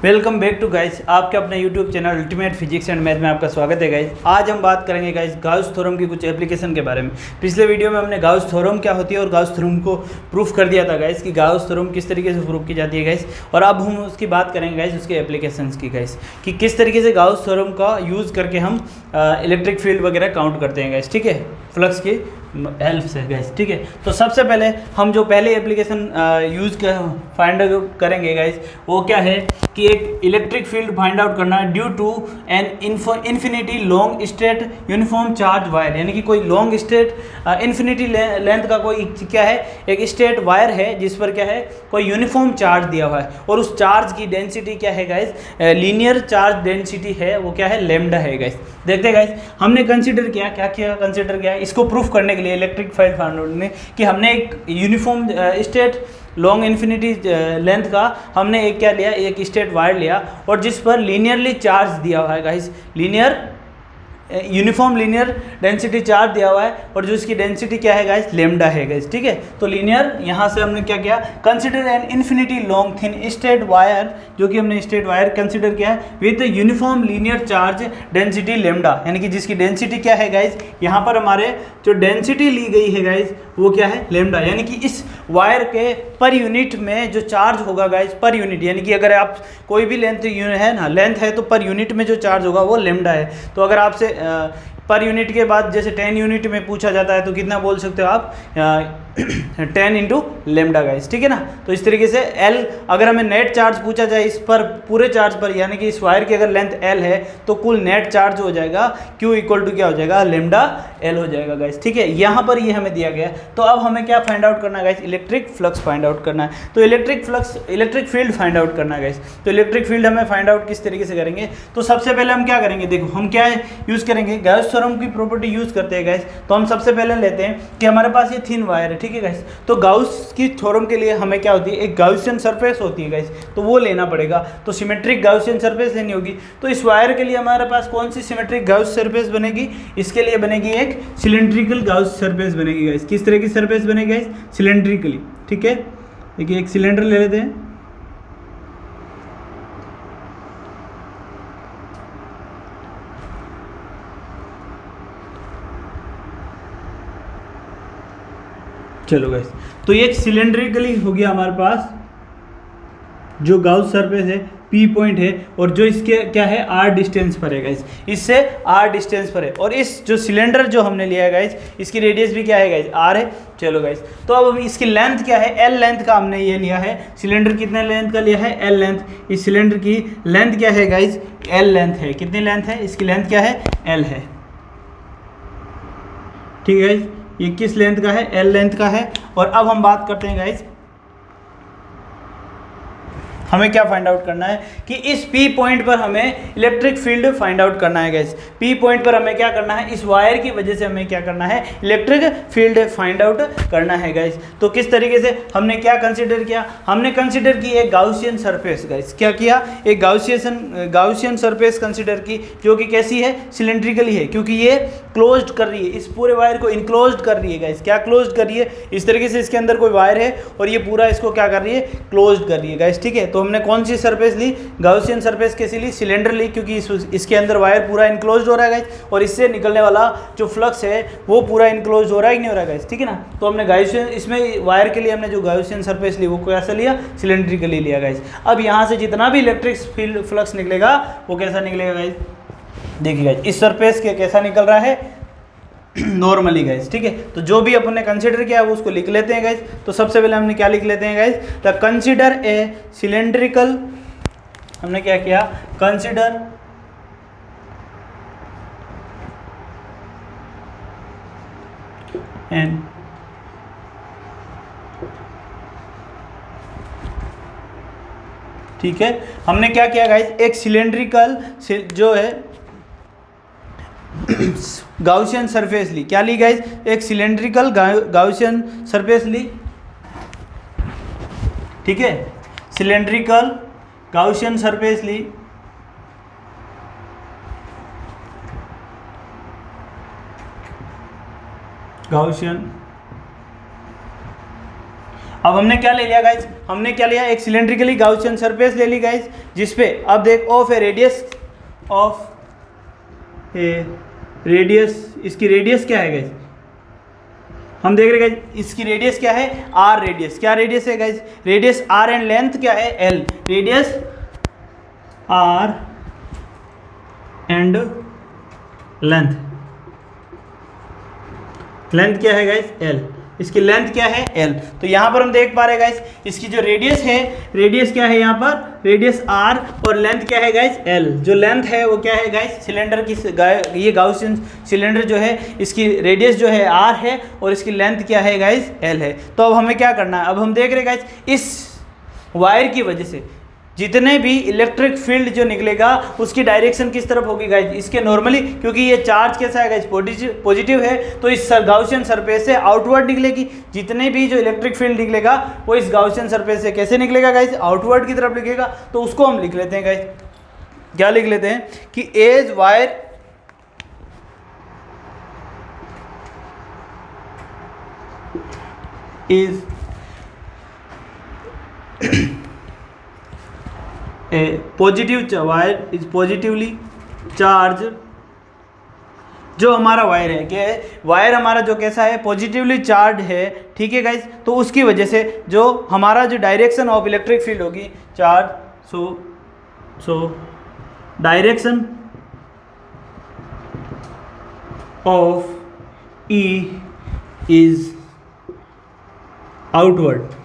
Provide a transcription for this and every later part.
Welcome back to guys, आपके अपने YouTube channel ultimate physics and math में आपका स्वागत है गाइस। आज हम बात करेंगे गाइस गाउस थ्योरम की कुछ एप्लीकेशन के बारे में। पिछले वीडियो में हमने गाउस थ्योरम क्या होती है और गाउस थ्योरम को प्रूफ कर दिया था गाइस कि गाउस थ्योरम किस तरीके से प्रूफ की जाती है गाइस। और अब हम उसकी बात करेंगे गाइस उसके एप्लीकेशंस की गाइस, कि किस तरीके से गाउस थ्योरम का यूज़ करके हम इलेक्ट्रिक फील्ड वगैरह काउंट करते हैं गाइस। ठीक है, फ्लक्स की हेल्प से गाइस। ठीक है, तो सबसे पहले हम जो पहले एप्लीकेशन यूज़ फाइंड करेंगे गाइस वो क्या है कि एक इलेक्ट्रिक फील्ड फाइंड आउट करना due to an infinity long straight uniform charge wire, यानी कि कोई लॉन्ग स्ट्रेट इन्फिनिटी लेंथ का कोई क्या है, एक स्ट्रेट वायर है जिस पर क्या है कोई यूनिफॉर्म चार्ज दिया हुआ है और उस चार्ज की डेंसिटी क्या है गाइस, लीनियर चार्ज डेंसिटी है, वो क्या है लैम्डा है गाइस। देखते हैं गाइस, हमने कंसीडर किया क्या किया कंसीडर किया इसको प्रूफ करने के लिए इलेक्ट्रिक फील्ड फाइंड आउट में कि हमने एक uniform straight long infinity length का हमने एक क्या लिया, एक स्ट्रेट वायर लिया और जिस पर लीनियरली चार्ज दिया हुआ है guys, linear uniform linear density charge दिया हुआ है और जो इसकी डेंसिटी क्या है गाइस, लेम्डा है गाइस। ठीक है, तो लीनियर यहाँ से हमने क्या किया, consider N infinity long thin straight wire, जो कि हमने स्ट्रेट वायर कंसिडर किया है with uniform linear charge density lambda, यानी कि जिसकी डेंसिटी क्या है गाइस, यहाँ पर हमारे जो डेंसिटी ली गई है गाइस वो क्या है लेम्डा, यानी कि इस वायर के पर यूनिट में जो चार्ज होगा गाइस, पर यूनिट यानी कि अगर आप कोई भी लेंथ है ना, लेंथ है तो पर यूनिट में जो चार्ज होगा वो लेम्डा है। तो अगर आपसे पर यूनिट के बाद जैसे 10 यूनिट में पूछा जाता है तो कितना बोल सकते हो आप, 10 इंटू लेम्डा गाइस। ठीक है ना, तो इस तरीके से L, अगर हमें नेट चार्ज पूछा जाए इस पर पूरे चार्ज पर, यानी कि इस वायर की अगर लेंथ L है तो कुल नेट चार्ज हो जाएगा Q इक्वल टू क्या हो जाएगा, लेम्डा L हो जाएगा गाइस। ठीक है, यहाँ पर ये हमें दिया गया। तो अब हमें क्या फाइंड आउट करना है guys, electric flux find out करना है। तो इलेक्ट्रिक फील्ड फाइंड आउट करना है गाइस। तो इलेक्ट्रिक फील्ड हमें फाइंड आउट किस तरीके से करेंगे, तो सबसे पहले हम क्या करेंगे, देखो हम क्या यूज़ करेंगे, गाउस थ्योरम की प्रॉपर्टी यूज़ करते हैं गाइस। तो हम सबसे पहले लेते हैं कि हमारे पास ये थिन वायर है। ठीक है गाइस, तो गाउस की थ्योरम के लिए हमें क्या होती है, एक गाउसियन सरफेस होती है गाइस, तो वो लेना पड़ेगा। तो सिमेट्रिक गाउसियन सरफेस लेनी होगी। तो इस वायर के लिए हमारे पास कौन सी सिमेट्रिक गाउस सरफेस बनेगी, इसके लिए बनेगी एक सिलेंड्रिकल गाउस सरफेस बनेगी गाइस। किस तरह की सरफेस बनेगी गाइस, सिलेंड्रिकली। ठीक है, देखिए एक सिलेंडर ले लेते हैं, चलो गाइस, तो ये सिलेंड्रिकली हो गया हमारे पास जो गाउस सरफेस है, P पॉइंट है और जो इसके क्या है R डिस्टेंस पर है गाइस, इससे R डिस्टेंस पर है और इस जो सिलेंडर जो हमने लिया है गाइस, इसकी रेडियस भी क्या है गाइस, R है। चलो गाइस, तो अब इसकी लेंथ क्या है, L लेंथ का हमने ये लिया है। सिलेंडर कितने लेंथ का लिया है, L लेंथ। इस सिलेंडर की लेंथ क्या है गाइस, L लेंथ है। कितनी लेंथ है, इसकी लेंथ क्या है, L है। ठीक है गाइस, ये किस लेंथ का है, L लेंथ का है। और अब हम बात करते हैं गाइस, हमें क्या फाइंड आउट करना है कि इस P पॉइंट पर हमें इलेक्ट्रिक फील्ड फाइंड आउट करना है गाइस। P पॉइंट पर हमें क्या करना है, इस वायर की वजह से हमें क्या करना है, इलेक्ट्रिक फील्ड फाइंड आउट करना है गाइस। तो किस तरीके से हमने क्या कंसीडर किया, हमने कंसीडर की एक गाउसियन सरफेस गाइस। क्या किया, एक गाउसियन सरफेस कंसीडर की, जो कि कैसी है, सिलेंड्रिकली है, क्योंकि ये क्लोज्ड कर रही है, इस पूरे वायर को इनक्लोज्ड कर रही है गाइस। क्या क्लोज्ड कर रही है, इस तरीके से इसके अंदर कोई वायर है और ये पूरा इसको क्या कर रही है, क्लोज्ड कर रही है गाइस। ठीक है, तो हमने कौन सी सरफेस ली, गाउसियन सरफेस कैसी ली, सिलेंडर ली, क्योंकि इसके अंदर वायर पूरा इनक्लोज्ड हो रहा है गाइस और इससे निकलने वाला जो फ्लक्स है वो पूरा इनक्लोज्ड हो रहा है कि नहीं हो रहा है गाइस। ठीक है ना, तो हमने गाउसियन, इसमें वायर के लिए हमने जो गाउसियन सरफेस ली वो कैसा लिया, सिलेंड्रिकली लिया गाइस। अब यहाँ से जितना भी इलेक्ट्रिक फील्ड फ्लक्स निकलेगा वो कैसा निकलेगा गाइस, देखिए गाइस इस सरफेस के कैसा निकल रहा है, नॉर्मली गाइस। ठीक है, तो जो भी अपने कंसीडर किया वो उसको लिख लेते हैं गाइस। तो सबसे पहले हमने क्या लिख लेते हैं guys, the consider a cylindrical, हमने क्या किया, कंसीडर एंड ठीक है, हमने क्या किया गाइस, एक सिलेंड्रिकल जो है गाउसियन सरफेस ली। क्या ली गाइस, एक सिलेंड्रिकल गाउसियन सरफेस ली। ठीक है, सिलेंड्रिकल गाउसियन सरफेस ली गाउसियन। अब हमने क्या ले लिया गाइज, हमने क्या लिया, एक सिलेंड्रिकली गाउसियन सरफेस ले ली गाइज, जिसपे अब देख of A radius, of A radius, इसकी रेडियस क्या है गाइज, हम देख रहे गाइज इसकी रेडियस क्या है, आर रेडियस, क्या रेडियस है guys, radius R and length क्या है, L, radius R and length, length क्या है गाइज, एल, इसकी लेंथ क्या है, एल। तो यहाँ पर हम देख पा रहे हैं गाइस, इसकी जो रेडियस है, रेडियस क्या है यहाँ पर, रेडियस आर, और लेंथ क्या है गाइस, एल। जो लेंथ है वो क्या है गाइस, सिलेंडर की, ये गाउसियन सिलेंडर जो है इसकी रेडियस जो है आर है और इसकी लेंथ क्या है गाइस, एल है। तो अब हमें क्या करना है, अब हम देख रहे हैं गाइस इस वायर की वजह से जितने भी इलेक्ट्रिक फील्ड जो निकलेगा उसकी डायरेक्शन किस तरफ होगी गाइज, इसके नॉर्मली, क्योंकि ये चार्ज कैसा है गाइज, पॉजिटिव है, तो इस गाउसियन सरफेस से आउटवर्ड निकलेगी। जितने भी जो इलेक्ट्रिक फील्ड निकलेगा वो इस गाउसियन सरफेस से कैसे निकलेगा गाइज, आउटवर्ड की तरफ निकलेगा। तो उसको हम लिख लेते हैं गाइज, क्या लिख लेते हैं कि as wire is a positive, wire is positively charge, जो हमारा वायर है, क्या है, वायर हमारा जो कैसा है, पॉजिटिवली चार्ज है, ठीक है गाइज। तो उसकी वजह से जो हमारा जो डायरेक्शन ऑफ इलेक्ट्रिक फील्ड होगी, charge, so direction of E is outward.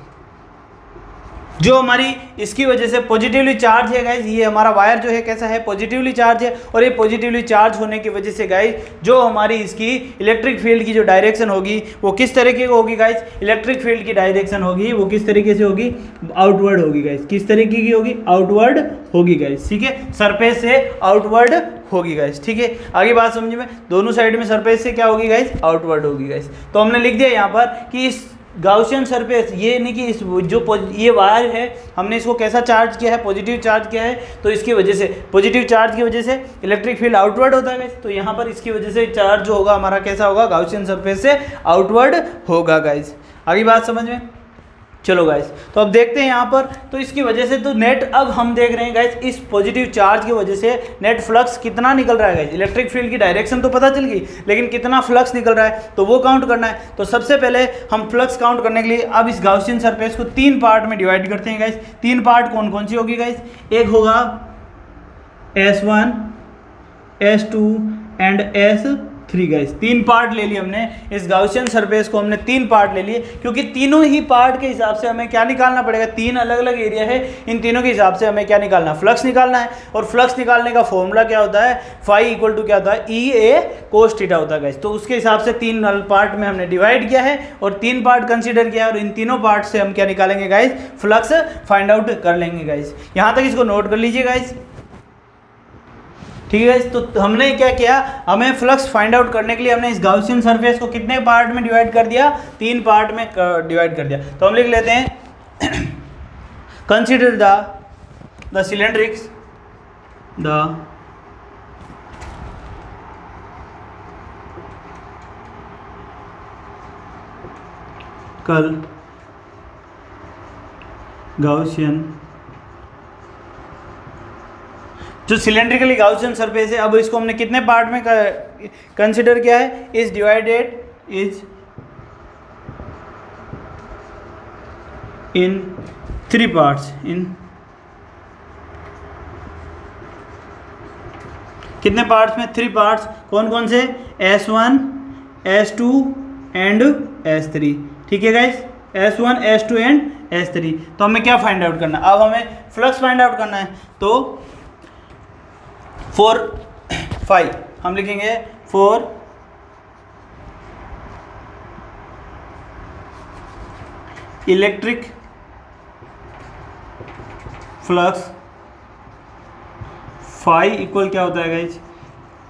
जो हमारी इसकी वजह से पॉजिटिवली चार्ज है गाइज, ये हमारा वायर जो है कैसा है, पॉजिटिवली चार्ज है, और ये पॉजिटिवली चार्ज होने की वजह से गाइज जो हमारी इसकी इलेक्ट्रिक फील्ड की जो डायरेक्शन होगी वो किस तरीके की होगी गाइज, इलेक्ट्रिक फील्ड की डायरेक्शन होगी वो किस तरीके से होगी, आउटवर्ड होगी गाइज। किस तरीके की होगी, आउटवर्ड होगी गाइज, ठीक है, सरफेस से आउटवर्ड होगी गाइज, ठीक है। आगे बात समझ में, दोनों साइड में सरफेस से क्या होगी गाइज, आउटवर्ड होगी गाइज। तो हमने लिख दिया यहाँ पर कि इस गाउसियन सरफेस, ये नहीं कि इस जो ये वायर है हमने इसको कैसा चार्ज किया है, पॉजिटिव चार्ज किया है, तो इसकी वजह से पॉजिटिव चार्ज की वजह से इलेक्ट्रिक फील्ड आउटवर्ड होता है गाइस। तो यहाँ पर इसकी वजह से चार्ज जो होगा हमारा कैसा होगा, गाउसियन सरफेस से आउटवर्ड होगा गाइस। आगे बात समझ में, चलो गाइस, तो अब देखते हैं यहाँ पर, तो इसकी वजह से तो नेट, अब हम देख रहे हैं गाइस इस पॉजिटिव चार्ज की वजह से नेट फ्लक्स कितना निकल रहा है गाइस। इलेक्ट्रिक फील्ड की डायरेक्शन तो पता चल गई, लेकिन कितना फ्लक्स निकल रहा है तो वो काउंट करना है। तो सबसे पहले हम फ्लक्स काउंट करने के लिए अब इस गाउसियन सरफेस को 3 पार्ट में डिवाइड करते हैं गाइस। 3 पार्ट कौन कौन सी होगी गाइस, एक होगा S1, S2 and S3 guys. 3 part ले लिए हमने, इस गाउसियन सरफेस को हमने 3 पार्ट ले लिए, क्योंकि तीनों ही पार्ट के हिसाब से हमें क्या निकालना पड़ेगा, 3 अलग अलग एरिया है, इन तीनों के हिसाब से हमें क्या निकालना, फ्लक्स निकालना है। और फ्लक्स निकालने का फॉर्मूला क्या होता है, फाई इक्वल टू क्या होता है, EA cos थीटा होता है गाइस। तो उसके हिसाब से 3 पार्ट में हमने डिवाइड किया है और 3 पार्ट कंसीडर किया है, और इन तीनों पार्ट से हम क्या निकालेंगे गाइस, फ्लक्स फाइंड आउट कर लेंगे गाइस। यहाँ तक इसको नोट कर लीजिए गाइस, ठीक है गाइस। तो हमने क्या किया, हमें फ्लक्स फाइंड आउट करने के लिए हमने इस गाउसियन सरफेस को कितने पार्ट में डिवाइड कर दिया, 3 पार्ट में डिवाइड कर दिया। तो हम लिख लेते हैं कंसीडर द सिलेंड्रिक्स, द कल गाउसियन, जो सिलेंड्रिकली गाउसियन सरफेस है, अब इसको हमने कितने पार्ट में कंसिडर किया है, is divided is in 3 parts, इन कितने पार्ट्स में, 3 पार्ट्स। कौन कौन से, S1, S2 एंड S3, ठीक है guys, S1, S2 and S3। तो हमें क्या फाइंड आउट करना, अब हमें फ्लक्स फाइंड आउट करना है। तो 4, 5 हम लिखेंगे, 4 इलेक्ट्रिक फ्लक्स, फाई इक्वल क्या होता है guys,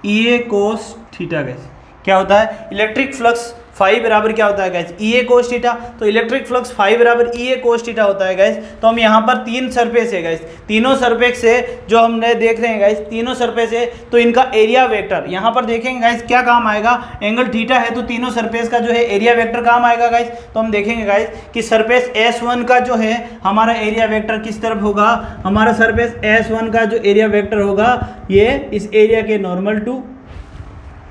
EA cos theta guys. क्या होता है, इलेक्ट्रिक फ्लक्स फाई बराबर क्या होता है गाइस, ई ए कोस थीटा। तो इलेक्ट्रिक फ्लक्स फाई बराबर ई ए कोस थीटा होता है गाइस। तो हम यहाँ पर तीन सरफेस है गाइस, तीनों सरफेस से जो हमने देख रहे हैं गाइस, तीनों सरफेस है तो इनका एरिया वेक्टर यहाँ पर देखेंगे गाइस क्या काम आएगा, एंगल थीटा है तो तीनों सरफेस का जो है एरिया वेक्टर काम आएगा गाइस। तो हम देखेंगे गाइस कि सरफेस S1 का जो है हमारा एरिया वेक्टर किस तरफ होगा, हमारा सरफेस S1 का जो एरिया वेक्टर होगा ये इस एरिया के नॉर्मल टू,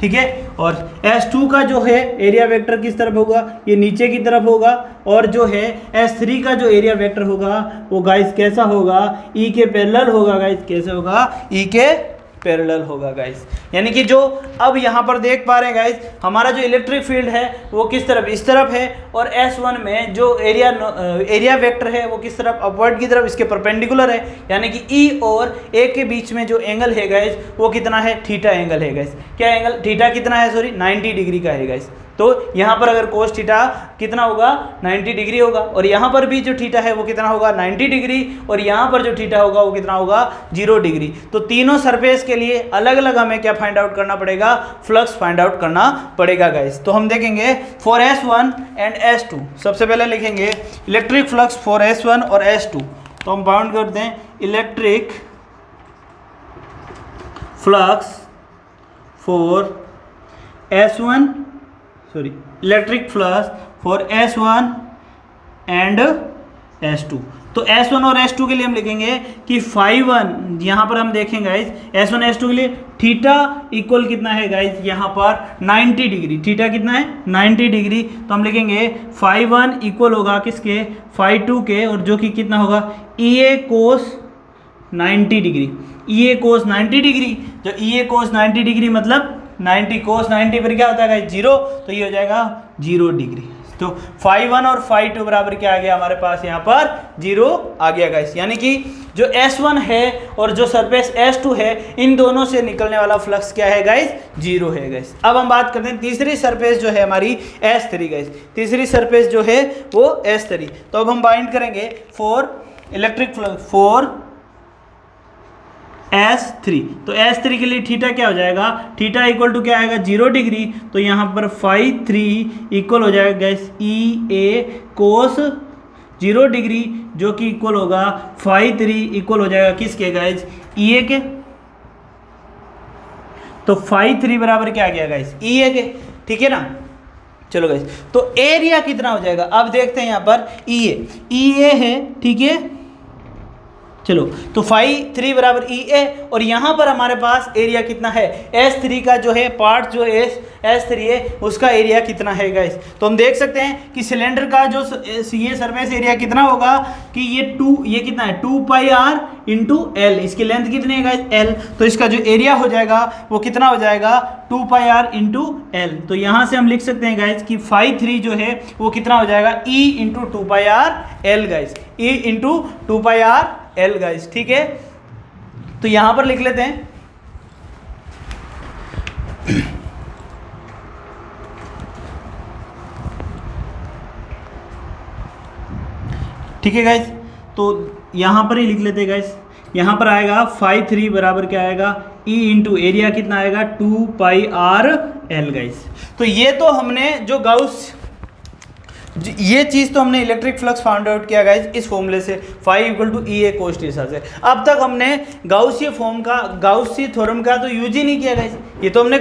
ठीक है। और S2 का जो है एरिया वेक्टर किस तरफ होगा, ये नीचे की तरफ होगा। और जो है S3 का जो एरिया वेक्टर होगा वो गाइस कैसा होगा, E के पैरेलल होगा गाइस। कैसे होगा, E के पैरेलल होगा गाइस। यानी कि जो अब यहाँ पर देख पा रहे हैं गाइस, हमारा जो इलेक्ट्रिक फील्ड है वो किस तरफ, इस तरफ है। और S1 में जो एरिया वेक्टर है वो किस तरफ, अपवर्ड की तरफ, इसके परपेंडिकुलर है। यानी कि E और A के बीच में जो एंगल है गाइस वो कितना है, थीटा एंगल है गाइस। क्या एंगल, थीटा कितना है, सॉरी 90 डिग्री का है गाइस। तो यहाँ पर अगर कोस थीटा कितना होगा, 90 डिग्री होगा। और यहाँ पर भी जो थीटा है वो कितना होगा, 90 डिग्री। और यहाँ पर जो थीटा होगा वो कितना होगा, 0 डिग्री। तो तीनों सरफेस के लिए अलग अलग हमें क्या फाइंड आउट करना पड़ेगा, फ्लक्स फाइंड आउट करना पड़ेगा गाइस। तो हम देखेंगे फॉर S1 एंड S2। सबसे पहले लिखेंगे इलेक्ट्रिक फ्लक्स फॉर S1 और S2। तो हम बाउंड करते हैं electric flux for S1, sorry electric flux for S1 and S2। तो S1 और S2 के लिए हम लिखेंगे कि φ1, यहाँ पर हम देखेंगे गाइस S1 S2 के लिए थीटा इक्वल कितना है गाइस, यहाँ पर 90 डिग्री। थीटा कितना है, 90 डिग्री। तो हम लिखेंगे φ1 इक्वल होगा किसके, φ2 के। और जो कि कितना होगा, EA कोस 90 डिग्री। EA कोस 90 डिग्री, जो EA कोस 90 डिग्री मतलब 90 कोस 90 पर क्या होता है गाइस, 0। तो ये हो जाएगा 0 डिग्री। तो φ1 और φ2 बराबर क्या आ गया हमारे पास, यहाँ पर 0 आ गया गाइस। यानी कि जो S1 है और जो सरफेस S2 है इन दोनों से निकलने वाला फ्लक्स क्या है गाइस, 0 है गाइस। अब हम बात करते हैं तीसरी सरफेस जो है हमारी S3 गाइस। तीसरी सरफेस जो है वो S3। तो अब हम बाइंड करेंगे for electric flux for S3। तो S3 के लिए थीटा क्या हो जाएगा, थीटा इक्वल टू क्या आएगा, 0 डिग्री। तो यहाँ पर φ3 इक्वल हो जाएगा गैस EA कोस 0 डिग्री, जो कि इक्वल होगा φ3 इक्वल हो जाएगा किसके गाइस, EA के। तो φ3 बराबर क्या आ गया गाइस, EA के, ठीक है ना। चलो गाइस, तो एरिया कितना हो जाएगा, अब देखते हैं यहाँ पर EA है, ठीक है। चलो तो φ3 बराबर EA। और यहाँ पर हमारे पास एरिया कितना है, S3 का जो है पार्ट जो है S3 है उसका एरिया कितना है गाइस। तो हम देख सकते हैं कि सिलेंडर का जो ये सरफेस एरिया कितना होगा कि ये कितना है 2πr इंटू L। इसकी लेंथ कितनी है गाइस, L। तो इसका जो एरिया हो जाएगा वो कितना हो जाएगा 2πr इंटू L। तो यहाँ से हम लिख सकते हैं गाइस कि φ3 जो है वो कितना हो जाएगा E into 2πr L guys, E into 2πr L guys, ठीक है। तो यहां पर लिख लेते हैं ठीक है गाइस। तो यहां पर ही लिख लेते हैं गाइस। यहां पर आएगा φ3 बराबर क्या आएगा, E इंटू एरिया कितना आएगा 2πr L गाइस। तो ये तो हमने जो गाउस ये चीज़ तो हमने इलेक्ट्रिक फ्लक्स फाउंड आउट किया गाइस इस फॉर्मूले से φ equal to EA cos theta से। अब तक हमने गाउसी थ्योरम का तो यूज ही नहीं किया गाइस, ये तो हमने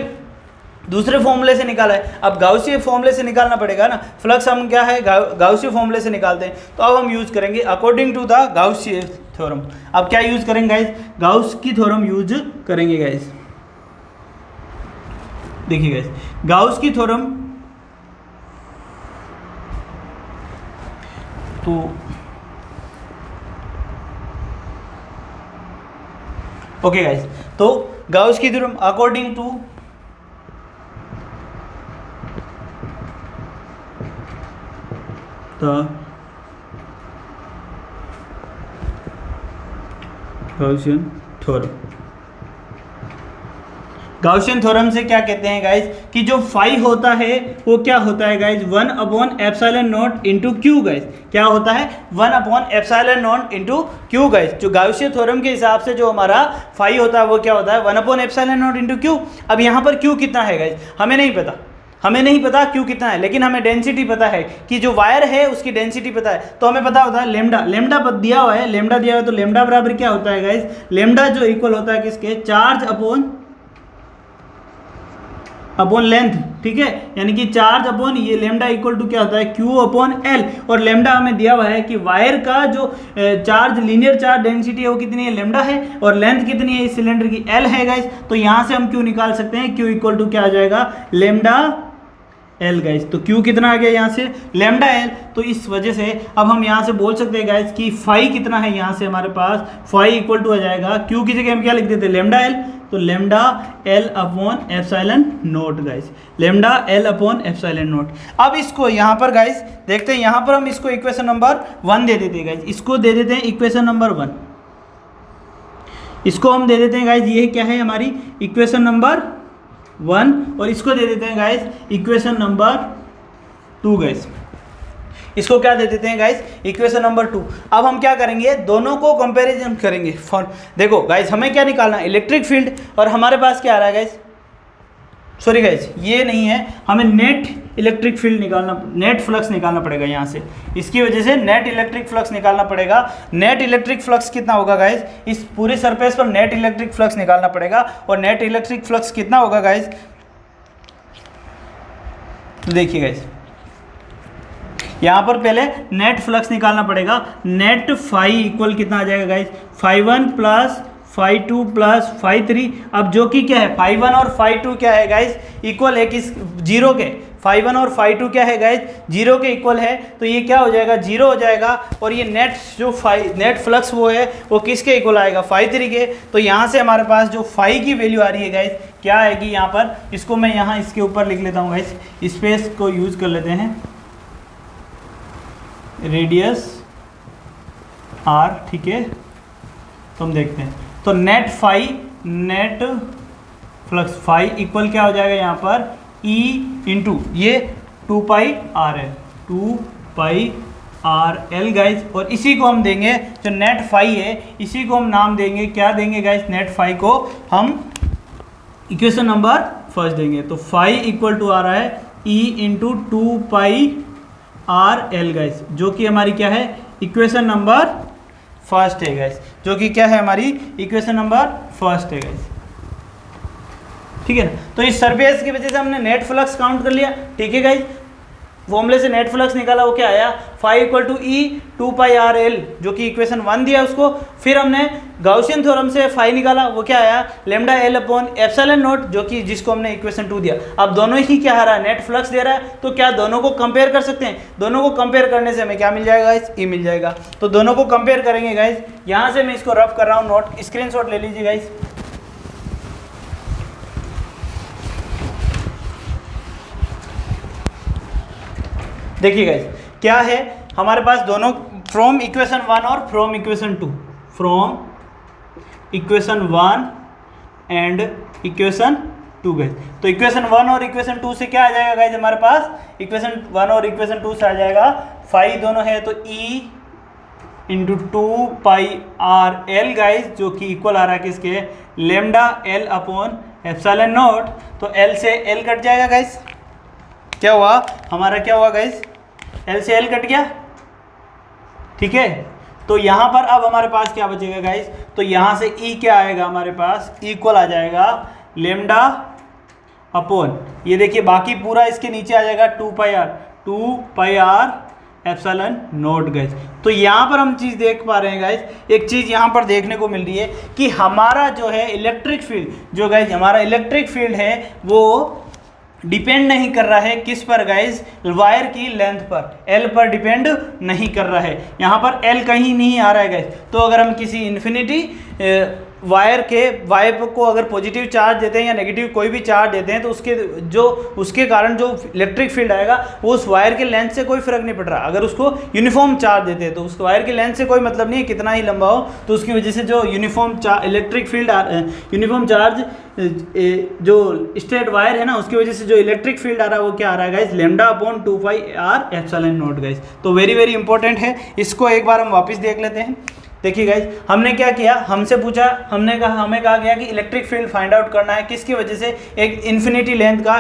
दूसरे फॉर्मूले से निकाला है। अब गाउसी फॉर्मूले से निकालना पड़ेगा ना, फ्लक्स हम क्या है गाउसी फॉर्मूले से निकालते हैं। तो अब हम यूज करेंगे according to the Gauss theorem. अब क्या यूज करेंगे गाइस, गाउस की थ्योरम यूज करेंगे गाइस। देखिए गाइस, गाउस की थ्योरम तो ओके गाइस, तो गाउस की theorem according to the Gaussian theorem. Gaussian theorem से क्या कहते हैं गाइस कि जो फाई होता है वो क्या होता है गाइस 1/ε0 इंटू क्यू गाइस। क्या होता है 1/ε0 इंटू क्यू गाइस। जो गाउसियन थ्योरम के हिसाब से जो हमारा फाई होता है वो क्या होता है 1/ε0 इंटू क्यू। अब यहाँ पर क्यू कितना है गाइस हमें नहीं पता। हमें नहीं पता क्यू कितना है, लेकिन हमें डेंसिटी पता है कि जो वायर है उसकी डेंसिटी पता है, तो हमें पता होता है लेमडा। लेमडा दिया हुआ है, लेमडा दिया हुआ है, तो लेमडा बराबर क्या होता है गाइस, लेमडा जो इक्वल होता है किसके, चार्ज अपॉन लेंथ, ठीक है, यानी कि चार्ज अपॉन ये लेमडा इक्वल टू क्या होता है, क्यू अपॉन एल। और लेमडा हमें दिया हुआ है कि वायर का जो चार्ज, लीनियर चार्ज डेंसिटी है वो कितनी है, लेमडा है, और लेंथ कितनी है इस सिलेंडर की, एल है गाइस। तो यहाँ से हम क्यू निकाल सकते हैं, क्यू इक्वल टू क्या आ जाएगा, लेमडा एल गाइस। तो क्यू कितना आ गया यहाँ से, लेमडा एल। तो इस वजह से अब हम यहाँ से बोल सकते हैं गाइस कि फाई कितना है, यहाँ से हमारे पास फाई इक्वल टू आ जाएगा, क्यू की जगह हम क्या लिख देते हैं, लेमडा एल, तो lambda L upon epsilon naught guys, lambda L upon epsilon note. अब इसको यहाँ पर गाइस देखते हैं, यहाँ पर हम इसको इक्वेशन नंबर 1 दे देते हैं गाइस, इसको दे देते हैं इक्वेशन नंबर 1, इसको हम दे देते हैं गाइस, ये क्या है हमारी इक्वेशन नंबर 1, और इसको दे देते हैं गाइस इक्वेशन नंबर 2 गाइस, इसको क्या दे देते हैं गाइस, इक्वेशन नंबर 2। अब हम क्या करेंगे, दोनों को कंपैरिजन करेंगे। देखो गाइस हमें क्या निकालना है, इलेक्ट्रिक फील्ड, और हमारे पास क्या आ रहा है गाइस, सॉरी गाइस ये नहीं है, हमें नेट इलेक्ट्रिक फील्ड निकालना, नेट फ्लक्स निकालना पड़ेगा यहाँ से, इसकी वजह से नेट इलेक्ट्रिक फ्लक्स निकालना पड़ेगा। नेट इलेक्ट्रिक फ्लक्स कितना होगा गाइस, इस पूरे सरफेस पर नेट इलेक्ट्रिक फ्लक्स निकालना पड़ेगा, और नेट इलेक्ट्रिक फ्लक्स कितना होगा गाइस, तो देखिए गाइस यहाँ पर पहले नेट फ्लक्स निकालना पड़ेगा। नेट फाई इक्वल कितना आ जाएगा guys, phi 1 plus phi 2 plus phi 3। अब जो कि क्या है, फाई 1 और फाई 2 क्या है गाइस, इक्वल है किस, जीरो के। फाई 1 और फाई 2 क्या है गाइस, जीरो के इक्वल है, तो ये क्या हो जाएगा, जीरो हो जाएगा। और ये नेट जो नेट फ्लक्स वो है वो किसके इक्वल आएगा, फाई 3 के। तो यहाँ से हमारे पास जो फाई की वैल्यू आ रही है गाइस, क्या आएगी यहाँ पर, इसको मैं यहाँ इसके ऊपर लिख लेता हूँ गाइस, स्पेस को यूज कर लेते हैं, रेडियस आर, ठीक है। तो हम देखते हैं, तो net phi, net flux phi equal क्या हो जाएगा यहाँ पर, E इंटू ये 2 पाई आर है, 2 पाई आर एल गाइज। और इसी को हम देंगे, जो नेट फाई है इसी को हम नाम देंगे, क्या देंगे गाइज, नेट फाई को हम इक्वेशन नंबर 1 देंगे। तो फाई इक्वल टू आ रहा है E into 2 pi R L guys, जो कि हमारी क्या है, इक्वेशन नंबर 1 है गाइज, जो कि क्या है हमारी इक्वेशन नंबर 1 है गाइज, ठीक है ना। तो इस सरफेस की वजह से हमने नेट फ्लक्स काउंट कर लिया, ठीक है गाइज। फॉर्मूले से नेट फ्लक्स निकाला, वो क्या आया, phi equal to E 2 pi R L, जो कि इक्वेशन 1 दिया उसको। फिर हमने गाउसियन थ्योरम से फाई निकाला, वो क्या आया, lambda L upon epsilon note, जो कि जिसको हमने इक्वेशन 2 दिया। अब दोनों ही क्या आ रहा है, नेट फ्लक्स दे रहा है, तो क्या दोनों को कंपेयर कर सकते हैं, दोनों को कंपेयर करने से हमें क्या मिल जाएगा गाइस, ई मिल जाएगा। तो दोनों को कंपेयर करेंगे गाइस, यहाँ से मैं इसको रफ कर रहा हूँ, नोट स्क्रीनशॉट ले लीजिए गाइस। देखिए गाइस क्या है हमारे पास, दोनों फ्रॉम इक्वेशन 1 और from equation 2, from equation 1 and equation 2 guys. तो इक्वेशन 1 और इक्वेशन 2 से क्या आ जाएगा गाइस, हमारे पास इक्वेशन 1 और इक्वेशन 2 से आ जाएगा, फाई दोनों है तो E into 2 pi R L guys, जो कि इक्वल आ रहा है किसके, lambda L upon epsilon note. तो एल से एल कट जाएगा गाइस, क्या हुआ हमारा, क्या हुआ गाइस, एल से एल कट गया, ठीक है। तो यहाँ पर अब हमारे पास क्या बचेगा गाइस, तो यहाँ से ई क्या आएगा हमारे पास, इक्वल आ जाएगा लेमडा अपॉन, ये देखिए बाकी पूरा इसके नीचे आ जाएगा 2 pi R epsilon naught guys. तो यहाँ पर हम चीज़ देख पा रहे हैं गाइस, एक चीज़ यहाँ पर देखने को मिल रही है कि हमारा जो है इलेक्ट्रिक फील्ड, जो गाइस हमारा इलेक्ट्रिक फील्ड है वो डिपेंड नहीं कर रहा है किस पर गाइस, वायर की लेंथ पर, एल पर डिपेंड नहीं कर रहा है। यहाँ पर एल कहीं नहीं आ रहा है गाइस। तो अगर हम किसी इन्फिनिटी वायर को अगर पॉजिटिव चार्ज देते हैं या नेगेटिव कोई भी चार्ज देते हैं, तो उसके कारण जो इलेक्ट्रिक फील्ड आएगा वो उस वायर के लेंथ से कोई फर्क नहीं पड़ रहा। अगर उसको यूनिफॉर्म चार्ज देते हैं तो उस वायर की लेंथ से कोई मतलब नहीं है, कितना ही लंबा हो, तो उसकी वजह से जो uniform electric field, uniform charge जो स्ट्रेट वायर है ना, उसकी वजह से जो इलेक्ट्रिक फील्ड आ रहा है वो क्या आ रहा है guys, lambda upon 2 pi R epsilon naught guys. तो वेरी वेरी इंपॉर्टेंट है, इसको एक बार हम वापस देख लेते हैं। देखिए गाइज, हमने क्या किया, हमसे पूछा, हमने कहा, हमें कहा गया कि इलेक्ट्रिक फील्ड फाइंड आउट करना है किसकी वजह से। एक इन्फिनिटी लेंथ का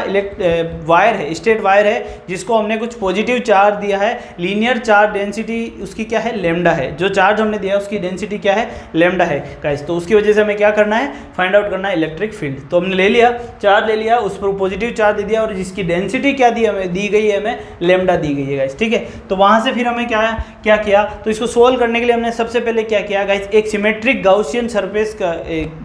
वायर है, स्ट्रेट वायर है, जिसको हमने कुछ पॉजिटिव चार्ज दिया है, लीनियर चार्ज डेंसिटी उसकी क्या है, लेमडा है। जो चार्ज हमने दिया उसकी डेंसिटी क्या है, लेमडा है गाइज। तो उसकी वजह से हमें क्या करना है, फाइंड आउट करना है इलेक्ट्रिक फील्ड। तो हमने ले लिया, चार्ज ले लिया, उस पर पॉजिटिव चार्ज दे दिया और जिसकी डेंसिटी क्या दी हमें, दी गई है हमें लेमडा दी गई है गाइज, ठीक है। तो वहाँ से फिर हमें क्या किया, तो इसको सोल्व करने के लिए हमने सबसे पहले क्या किया गाइस, एक सिमेट्रिक गाउसियन सरफेस का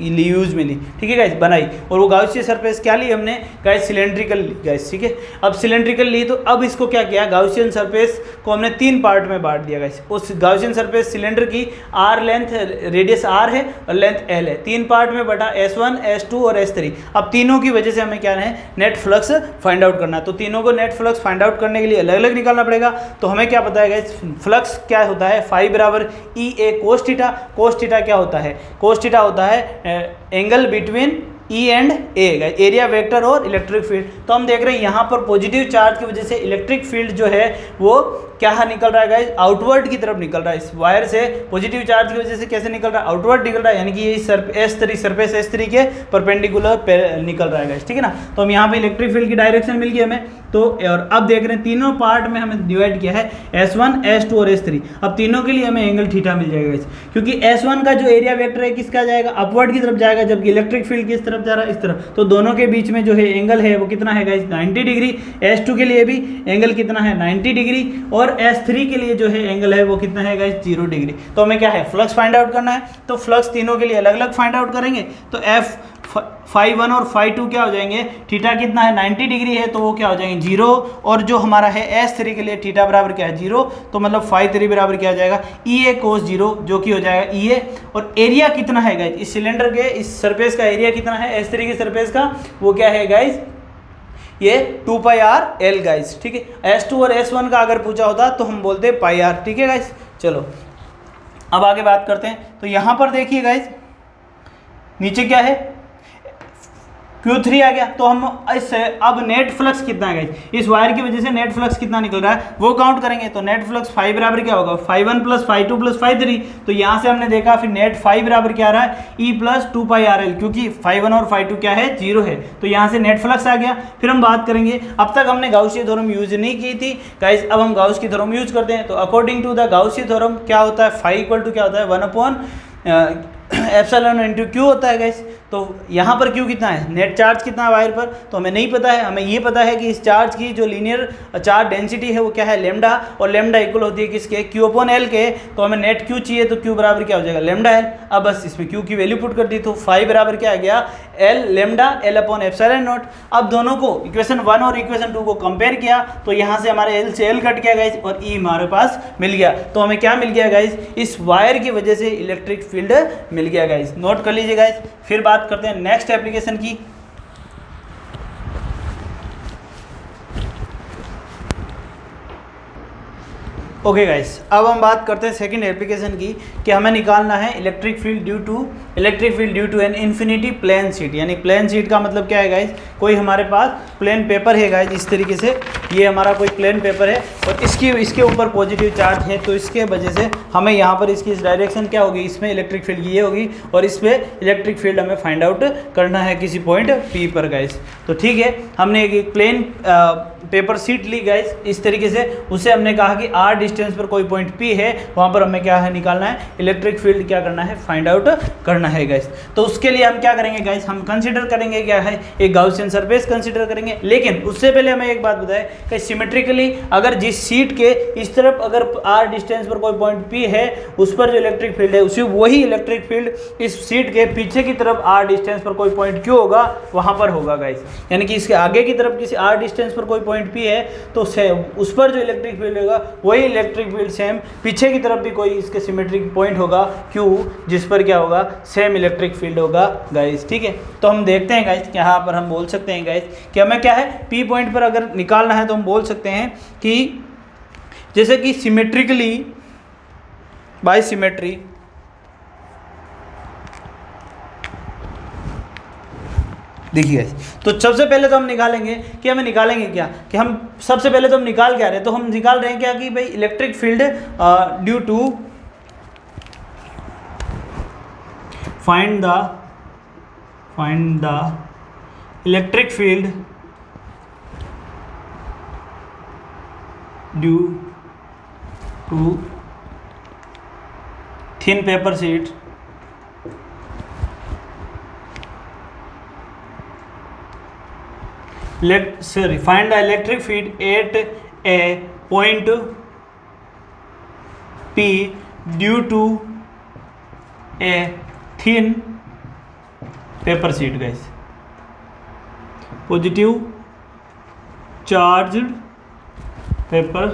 यूज में ली, ठीक है गाइस, बनाई। और वो गाउसियन सरफेस क्या ली हमने गाइस, सिलेंड्रिकल ली गाइस, ठीक है। अब सिलेंड्रिकल ली तो अब इसको क्या किया, गाउसियन सरफेस को हमने 3 पार्ट में बांट दिया गाइस। उस गाउसियन सरफेस सिलेंडर की आर लेंथ, रेडियस आर है और लेंथ एल है, 3 पार्ट में बटा, S1 S2 और S3। अब तीनों की वजह से हमें क्या है, नेट फ्लक्स फाइंड आउट करना है। तो तीनों को नेट फ्लक्स फाइंड आउट करने के लिए अलग अलग निकालना पड़ेगा। तो हमें क्या पता है गाइस, फ्लक्स क्या होता है, फाई बराबर ई ए कोस थीटा। कोस थीटा क्या होता है, कोस थीटा होता है angle between E and A, area vector और इलेक्ट्रिक फील्ड। तो हम देख रहे हैं यहाँ पर पॉजिटिव चार्ज की वजह से इलेक्ट्रिक फील्ड जो है वो क्या निकल रहा है गाइस, आउटवर्ड की तरफ निकल रहा है। इस वायर से पॉजिटिव चार्ज की वजह से कैसे निकल रहा है, आउटवर्ड निकल रहा है, यानी कि ये सरफेस S3 के परपेंडिकुलर निकल रहा है गाइस, ठीक है ना। तो हम यहाँ पे इलेक्ट्रिक फील्ड की डायरेक्शन मिल गई हमें। तो और अब देख रहे हैं तीनों पार्ट में हमें डिवाइड किया है, S1 S2 और S3। अब तीनों के लिए हमें एंगल थीटा मिल जाएगा गाइस, क्योंकि S1 का जो एरिया वेक्टर है किसका जाएगा, अपवर्ड की तरफ जाएगा, जबकि इलेक्ट्रिक फील्ड किस तरफ जा रहा है, इस तरफ। तो दोनों के बीच में जो है एंगल है वो कितना है गाइस, 90 डिग्री। S2 के लिए भी एंगल कितना है, 90 डिग्री। और S3 के लिए जो है एंगल है वो कितना है गाइस, 0 डिग्री। तो हमें क्या है, फ्लक्स फाइंड आउट करना है। तो फ्लक्स तीनों के लिए अलग अलग फाइंड आउट करेंगे। तो F φ1 और φ2 क्या हो जाएंगे, थीटा कितना है, 90 डिग्री है, तो वो क्या हो जाएंगे 0। और जो हमारा है S3 के लिए थीटा बराबर क्या है, 0। तो मतलब φ3 बराबर क्या हो जाएगा, EA cos 0, जो कि हो जाएगा EA। और एरिया कितना है गाइस, इस सिलेंडर के इस सरफेस का एरिया कितना है, S3 की सरफेस का, वो क्या है गाइस, ये 2πr गाइस, ठीक है। S2 और S1 का अगर पूछा होता तो हम बोलते πr, ठीक है गाइस। चलो अब आगे बात करते हैं। तो यहाँ पर देखिए गाइस, नीचे क्या है, Q3 आ गया। तो हम इससे अब नेट फ्लक्स कितना है गाइस, इस वायर की वजह से नेट फ्लक्स कितना निकल रहा है वो काउंट करेंगे। तो नेट फ्लक्स फाई बराबर क्या होगा, φ1 + φ2 + φ3। तो यहाँ से हमने देखा फिर नेट फाई बराबर क्या आ रहा है, E + 2πrl, क्योंकि φ1 और φ2 क्या है, 0 है। तो यहाँ से नेट फ्लक्स आ गया। फिर हम बात करेंगे, अब तक हमने गाउसियन थ्योरम यूज नहीं की थी गाइस, अब हम गाउस की थ्योरम यूज करते हैं। तो according to the Gaussian theorem क्या होता है, फाई इक्वल टू क्या होता है, 1/ε × Q होता है गाइस। तो यहाँ पर Q कितना है, नेट चार्ज कितना है वायर पर, तो हमें नहीं पता है। हमें ये पता है कि इस चार्ज की जो लीनियर चार्ज डेंसिटी है वो क्या है, लेमडा। और लेमडा इक्वल होती है किसके, Q/L के। तो हमें नेट Q चाहिए, तो Q बराबर क्या हो जाएगा, लेमडा L। अब बस इसमें Q की वैल्यू पुट कर दी, तो फाई बराबर क्या आ गया, L लेमडा L/ε0। अब दोनों को इक्वेशन 1 और इक्वेशन 2 को कंपेयर किया, तो यहाँ से हमारे L से L कट गया गाइस और E हमारे पास मिल गया। तो हमें क्या मिल गया गाइस, इस वायर की वजह से इलेक्ट्रिक फील्ड मिल गया गाइस। नोट कर लीजिए गाइस। फिर बात करते हैं नेक्स्ट एप्लीकेशन की। ओके गाइस, अब हम बात करते हैं सेकंड एप्लीकेशन की, कि हमें निकालना है electric field due to an infinity plane sheet. यानी प्लेन शीट का मतलब क्या है गाइस, कोई हमारे पास प्लेन पेपर है गाइस, इस तरीके से ये हमारा कोई प्लेन पेपर है और इसके ऊपर पॉजिटिव चार्ज है। तो इसके वजह से हमें यहाँ पर इसकी डायरेक्शन क्या होगी, इसमें इलेक्ट्रिक फील्ड ये होगी और इस पर इलेक्ट्रिक फील्ड हमें फाइंड आउट करना है किसी पॉइंट P पर गाइस। तो ठीक है, हमने एक प्लेन पेपर शीट ली गाइस इस तरीके से, उसे हमने कहा कि r डिस्टेंस पर कोई पॉइंट P है, वहाँ पर हमें क्या है निकालना है, इलेक्ट्रिक फील्ड क्या करना है, फाइंड आउट करना है गाइस। तो उसके लिए हम क्या करेंगे गाइस, हम कंसीडर करेंगे क्या है, एक गाउसियन सरफेस कंसीडर करेंगे। लेकिन उससे पहले हमें एक बात बताएं कि सिमेट्रिकली अगर जिस शीट के इस तरफ अगर r डिस्टेंस पर कोई पॉइंट P है, उस पर जो इलेक्ट्रिक फील्ड है उसी वही इलेक्ट्रिक फील्ड इस शीट के पीछे की तरफ r डिस्टेंस पर कोई पॉइंट Q होगा वहाँ पर होगा गाइस। यानी कि इसके आगे की तरफ किसी r डिस्टेंस पर कोई पॉइंट P है तो उस पर जो इलेक्ट्रिक फील्ड होगा वही इलेक्ट्रिक फील्ड सेम पीछे की तरफ भी कोई इसके सिमेट्रिक पॉइंट होगा Q, जिस पर क्या होगा, सेम इलेक्ट्रिक फील्ड होगा गाइस। ठीक है, तो हम देखते हैं गाइस, यहाँ पर हम बोल सकते हैं गाइस कि हमें क्या है, P पॉइंट पर अगर निकालना है तो हम बोल सकते हैं कि जैसे कि सिमेट्रिकली बाय सिमेट्री देखिए, तो सबसे पहले तो हम निकालेंगे कि हमें निकालेंगे क्या, कि हम सबसे पहले तो हम निकाल क्या रहे हैं, तो हम निकाल रहे हैं क्या कि भाई electric field due to find the electric field due to thin paper sheet find the electric field at a point P due to a thin paper sheet guys, positive charge paper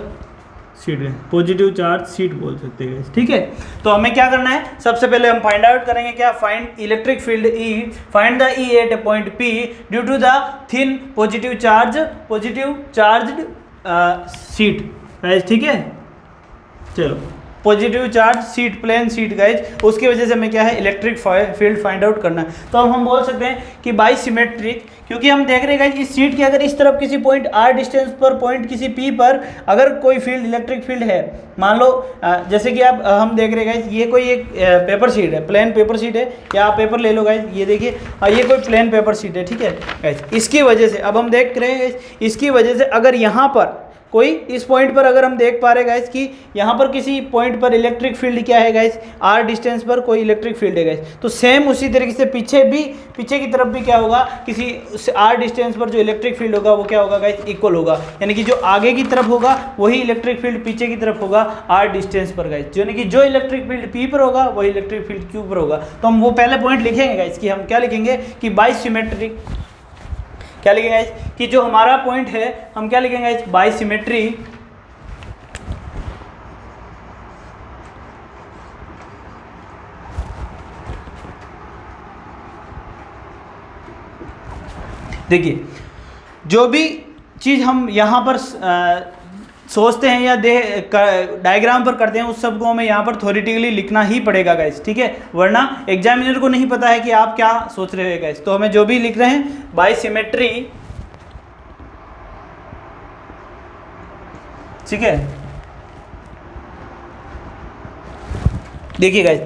sheet है, positive charge sheet बोल सकते हैं guys, ठीक है। तो हमें क्या करना है, सबसे पहले हम फाइंड आउट करेंगे क्या, find electric field E, find the E at a point P due to the thin positive charge sheet guys, ठीक है। चलो positive charge sheet, plane sheet guys, उसकी वजह से हमें क्या है इलेक्ट्रिक फील्ड फाइंड आउट करना है। तो अब हम बोल सकते हैं कि बाई सिमेट्रिक, क्योंकि हम देख रहे हैं गाइज इस शीट के अगर इस तरफ किसी पॉइंट r डिस्टेंस पर पॉइंट किसी p पर अगर कोई फील्ड इलेक्ट्रिक फील्ड है, मान लो जैसे कि आप हम देख रहे हैं गाइज ये कोई एक पेपर शीट है, प्लेन पेपर शीट है, या आप पेपर ले लो गाइज, ये देखिए ये कोई प्लेन पेपर शीट है, ठीक है गाइज। इसकी वजह से अब हम देख रहे हैं इसकी वजह से अगर यहाँ पर कोई इस पॉइंट पर अगर हम देख पा रहे गाइस कि यहाँ पर किसी पॉइंट पर इलेक्ट्रिक फील्ड क्या है गाइस, r डिस्टेंस पर कोई इलेक्ट्रिक फील्ड है गाइस, तो सेम उसी तरीके से पीछे की तरफ भी क्या होगा, किसी r डिस्टेंस पर जो इलेक्ट्रिक फील्ड होगा वो क्या होगा गाइस, इक्वल होगा, यानी कि जो आगे की तरफ होगा वही इलेक्ट्रिक फील्ड पीछे की तरफ होगा r डिस्टेंस पर गाइस, यानी कि जो इलेक्ट्रिक फील्ड p पर होगा वही इलेक्ट्रिक फील्ड q पर होगा। तो हम वो पहले पॉइंट लिखेंगे गाइस कि हम क्या लिखेंगे कि बाई सिमेट्रिक, क्या लिखेंगे गाइस कि जो हमारा पॉइंट है हम क्या लिखेंगे गाइस, बाई सिमेट्री देखिए जो भी चीज़ हम यहाँ पर सोचते हैं या डायग्राम पर करते हैं उस सब को हमें यहाँ पर थ्योरेटिकली लिखना ही पड़ेगा गाइस, ठीक है, वरना एग्जामिनर को नहीं पता है कि आप क्या सोच रहे हैं गाइस। तो हमें जो भी लिख रहे हैं बाई सिमेट्री, ठीक है। देखिए गाइस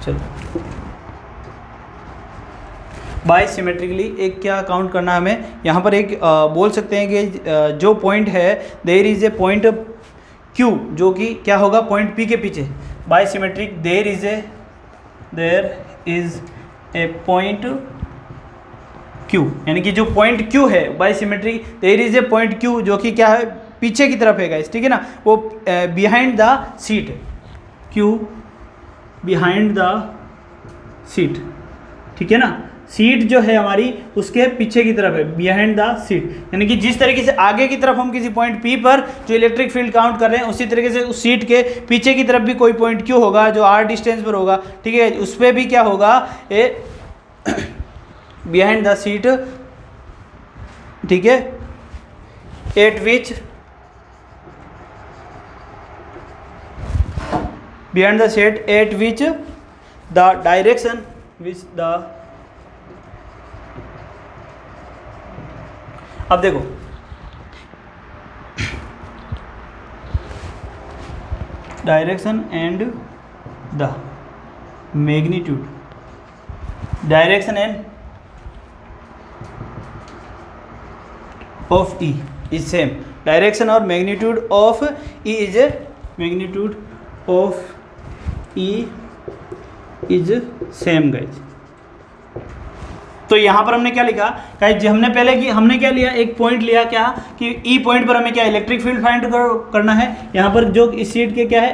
चलो बाई सिमेट्रिकली एक क्या काउंट करना है हमें, यहाँ पर एक बोल सकते हैं कि जो पॉइंट है there is a point Q जो कि क्या होगा पॉइंट P के पीछे, by symmetric there is a point Q, यानी कि जो पॉइंट Q है by symmetric there is a point Q जो कि क्या है पीछे की तरफ है गाइस, ठीक है ना, वो behind the seat, Q behind the seat, ठीक है ना, सीट जो है हमारी उसके पीछे की तरफ है, बिहाइंड द सीट, यानी कि जिस तरीके से आगे की तरफ हम किसी पॉइंट P पर जो इलेक्ट्रिक फील्ड काउंट कर रहे हैं उसी तरीके से उस सीट के पीछे की तरफ भी कोई पॉइंट Q होगा जो r डिस्टेंस पर होगा, ठीक है, उस पर भी क्या होगा ए बिहाइंड द सीट, ठीक है, at which behind the seat at which the direction which the, अब देखो direction and the magnitude, direction and of E is same, direction और magnitude of E is magnitude of E is same guys. तो यहाँ पर हमने क्या लिखा guys, हमने क्या लिया, एक पॉइंट लिया क्या कि ई पॉइंट पर हमें क्या इलेक्ट्रिक फील्ड फाइंड करना है, यहाँ पर जो इस सीट के क्या है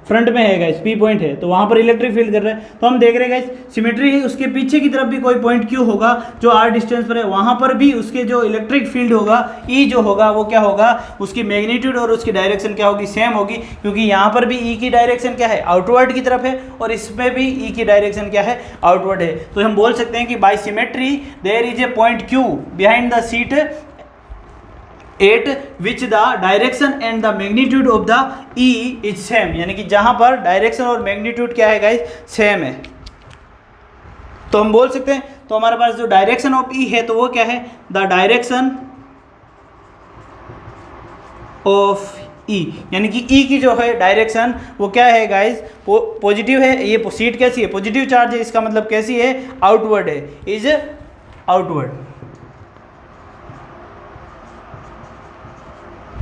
फ्रंट में है गाइज पी पॉइंट है, तो वहाँ पर इलेक्ट्रिक फील्ड कर रहे हैं, तो हम देख रहे हैं गाइज सिमेट्री है, उसके पीछे की तरफ भी कोई पॉइंट क्यू होगा जो r डिस्टेंस पर है, वहाँ पर भी उसके जो इलेक्ट्रिक फील्ड होगा ई जो होगा वो क्या होगा, उसकी मैग्नीट्यूड और उसकी डायरेक्शन क्या होगी, सेम होगी, क्योंकि यहाँ पर भी ई की डायरेक्शन क्या है आउटवर्ड की तरफ है और इसमें भी ई की डायरेक्शन क्या है आउटवर्ड है। तो हम बोल सकते हैं कि by symmetry there is a point Q behind the seat at which the direction and the magnitude of the E is same, यानी कि जहां पर डायरेक्शन और मैग्नीट्यूड क्या है गाइस सेम है। तो हम बोल सकते हैं, तो हमारे पास जो डायरेक्शन ऑफ ई है तो वो क्या है, द डायरेक्शन ऑफ ई, यानी कि ई की जो है डायरेक्शन वो क्या है गाइस, पॉजिटिव है। ये सीट कैसी है, पॉजिटिव चार्ज है, इसका मतलब कैसी है, आउटवर्ड है, इज आउटवर्ड।